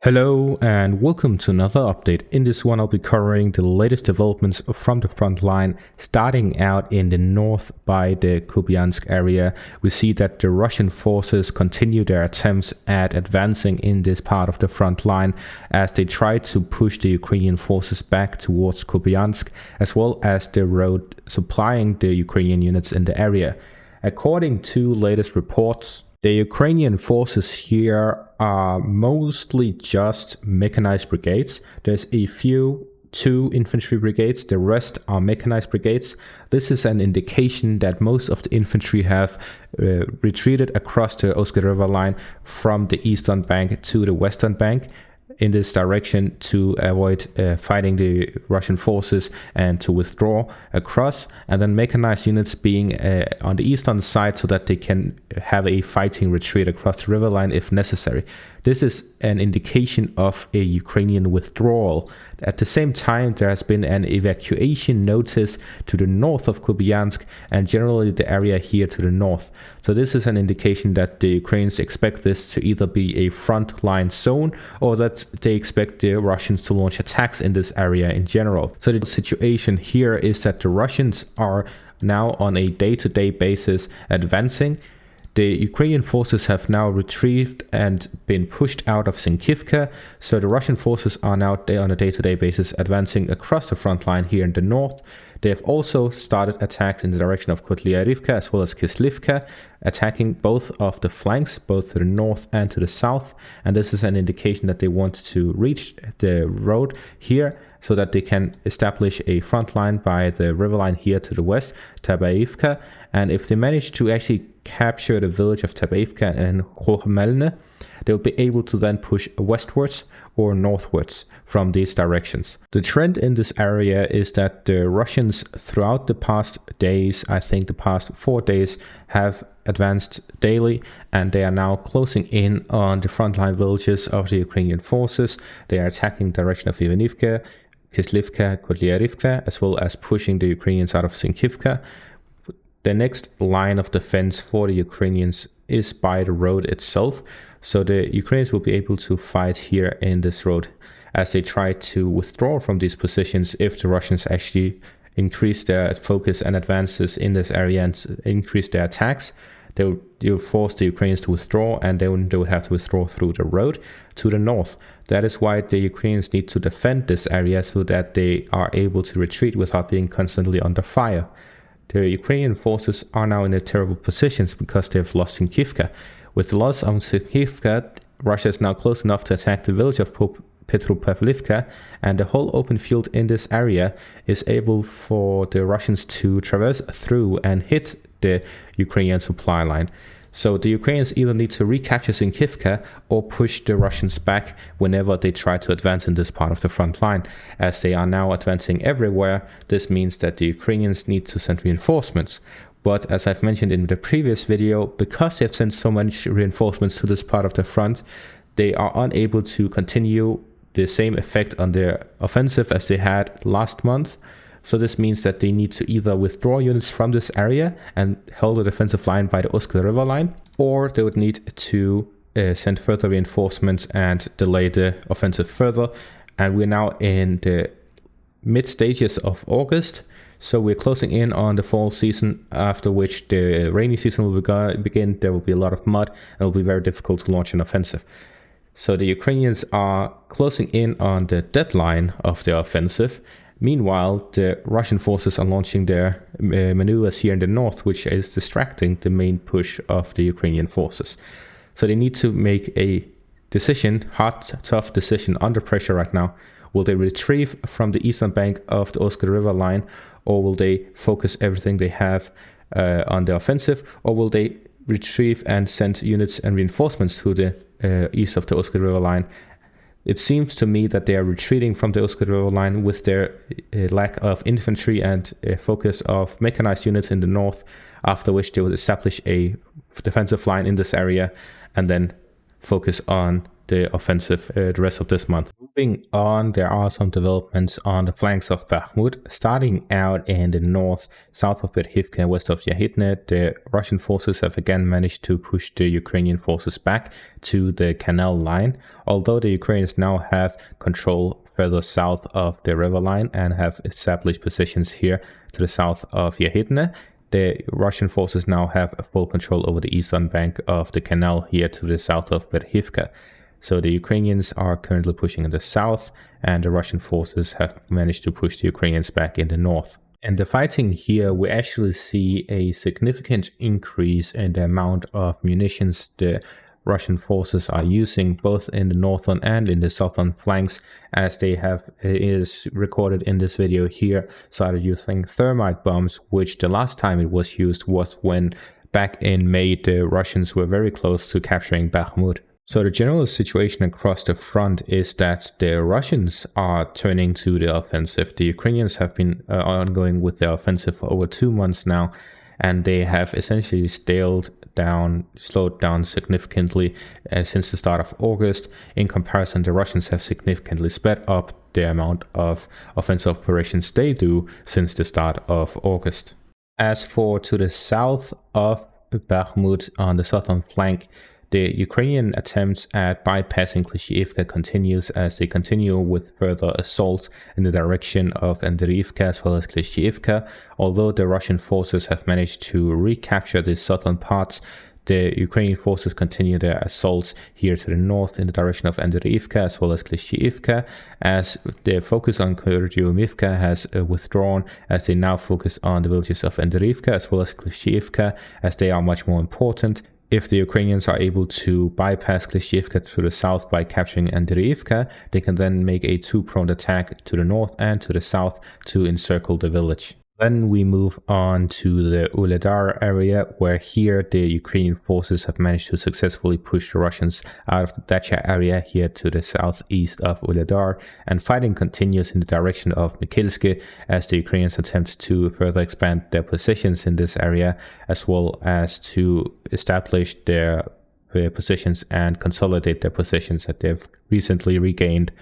Hello and welcome to another update. In this one I'll be covering the latest developments from the front line, starting out in the north by the Kupiansk area. We see that the Russian forces continue their attempts at advancing in this part of the front line as they try to push the Ukrainian forces back towards Kupiansk, as well as the road supplying the Ukrainian units in the area. According to latest reports, the Ukrainian forces here are mostly just mechanized brigades. There's two infantry brigades, the rest are mechanized brigades. This is an indication that most of the infantry have retreated across the Oskar River line from the eastern bank to the western bank in this direction to avoid fighting the Russian forces and to withdraw across, and then mechanized units being on the eastern side so that they can have a fighting retreat across the river line if necessary. This is an indication of a Ukrainian withdrawal. At the same time, there has been an evacuation notice to the north of Kupiansk and generally the area here to the north. So this is an indication that the Ukrainians expect this to either be a front line zone or that they expect the Russians to launch attacks in this area in general. So the situation here is that the Russians are now on a day-to-day basis advancing. The Ukrainian forces have now retrieved and been pushed out of Syn'kivka, so the Russian forces are now on a day-to-day basis advancing across the front line here in the north. They have also started attacks in the direction of Kupiansk as well as Syn'kivka, attacking both of the flanks, both to the north and to the south, and this is an indication that they want to reach the road here so that they can establish a front line by the river line here to the west, Syn'kivka, and if they manage to actually capture the village of Syn'kivka and Robotyne, they'll be able to then push westwards or northwards from these directions. The trend in this area is that the Russians throughout the past days, I think the past 4 days, have advanced daily, and they are now closing in on the frontline villages of the Ukrainian forces. They are attacking the direction of Vuhledar, Kupiansk, as well as pushing the Ukrainians out of Syn'kivka. The next line of defense for the Ukrainians is by the road itself, so the Ukrainians will be able to fight here in this road as they try to withdraw from these positions if the Russians actually increase their focus and advances in this area and increase their attacks. They'll force the Ukrainians to withdraw, and they will have to withdraw through the road to the north. That is why the Ukrainians need to defend this area so that they are able to retreat without being constantly under fire. The Ukrainian forces are now in a terrible positions because they have lost Syn'kivka. With the loss of Syn'kivka, Russia is now close enough to attack the village of Petropavlivka, and the whole open field in this area is able for the Russians to traverse through and hit the Ukrainian supply line. So the Ukrainians either need to recapture Syn'kivka or push the Russians back whenever they try to advance in this part of the front line. As they are now advancing everywhere, this means that the Ukrainians need to send reinforcements. But as I've mentioned in the previous video, because they've sent so much reinforcements to this part of the front, they are unable to continue the same effect on their offensive as they had last month. So this means that they need to either withdraw units from this area and hold the defensive line by the Oskar River line, or they would need to send further reinforcements and delay the offensive further. And we're now in the mid stages of August, so we're closing in on the fall season, after which the rainy season will begin. There will be a lot of mud, and it will be very difficult to launch an offensive. So the Ukrainians are closing in on the deadline of their offensive. Meanwhile, the Russian forces are launching their maneuvers here in the north, which is distracting the main push of the Ukrainian forces. So they need to make a decision, hard, tough decision under pressure right now. Will they retrieve from the eastern bank of the Oskar River line, or will they focus everything they have on the offensive, or will they retrieve and send units and reinforcements to the east of the Oskar River line? It seems to me that they are retreating from the Oskar River line with their lack of infantry and focus of mechanized units in the north, after which they will establish a defensive line in this area and then focus on the offensive the rest of this month. Moving on, there are some developments on the flanks of Bakhmut. Starting out in the north, south of Syn'kivka, west of Yahidne, the Russian forces have again managed to push the Ukrainian forces back to the canal line, although the Ukrainians now have control further south of the river line and have established positions here to the south of Yahidne. The Russian forces now have full control over the eastern bank of the canal here to the south of Syn'kivka. So the Ukrainians are currently pushing in the south, and the Russian forces have managed to push the Ukrainians back in the north. And the fighting here, we actually see a significant increase in the amount of munitions the Russian forces are using both in the northern and in the southern flanks, as they have, it is recorded in this video here, started using thermite bombs, which the last time it was used was when back in May the Russians were very close to capturing Bakhmut. So the general situation across the front is that the Russians are turning to the offensive. The Ukrainians have been ongoing with their offensive for over 2 months now, and they have essentially slowed down significantly since the start of August. In comparison, the Russians have significantly sped up the amount of offensive operations they do since the start of August. As for to the south of Bakhmut on the southern flank, the Ukrainian attempts at bypassing Syn'kivka continues as they continue with further assaults in the direction of Andriivka as well as Syn'kivka. Although the Russian forces have managed to recapture the southern parts, the Ukrainian forces continue their assaults here to the north in the direction of Andriivka as well as Syn'kivka, as the focus on Kupiansk has withdrawn, as they now focus on the villages of Andriivka as well as Syn'kivka, as they are much more important. If the Ukrainians are able to bypass Syn'kivka to the south by capturing Andriivka, they can then make a two-pronged attack to the north and to the south to encircle the village. Then we move on to the Vuhledar area, where here the Ukrainian forces have managed to successfully push the Russians out of the Dacha area here to the southeast of Vuhledar, and fighting continues in the direction of Mikhailsk as the Ukrainians attempt to further expand their positions in this area, as well as to establish their positions and consolidate their positions that they've recently regained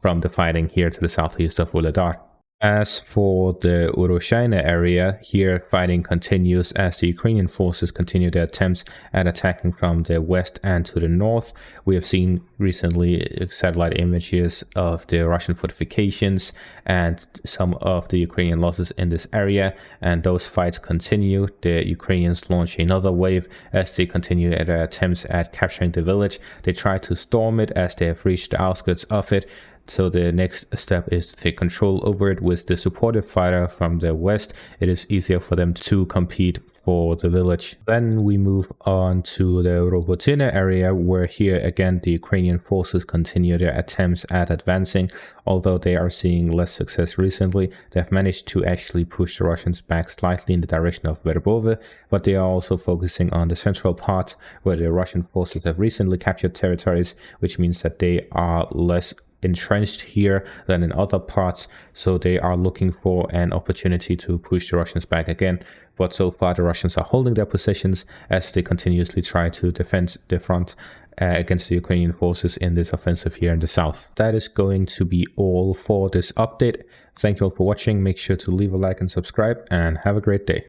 from the fighting here to the southeast of Vuhledar. As for the Urozhaine area, here fighting continues as the Ukrainian forces continue their attempts at attacking from the west and to the north. We have seen recently satellite images of the Russian fortifications and some of the Ukrainian losses in this area, and those fights continue. The Ukrainians launch another wave as they continue their attempts at capturing the village. They try to storm it as they have reached the outskirts of it. So the next step is to take control over it. With the supportive fighter from the west, it is easier for them to compete for the village. Then we move on to the Robotyne area, where here again the Ukrainian forces continue their attempts at advancing. Although they are seeing less success recently, they have managed to actually push the Russians back slightly in the direction of Verbove, but they are also focusing on the central part where the Russian forces have recently captured territories, which means that they are less entrenched here than in other parts, so they are looking for an opportunity to push the Russians back again. But so far the Russians are holding their positions as they continuously try to defend the front against the Ukrainian forces in this offensive here in the south. That is going to be all for this update. Thank you all for watching. Make sure to leave a like and subscribe, and have a great day.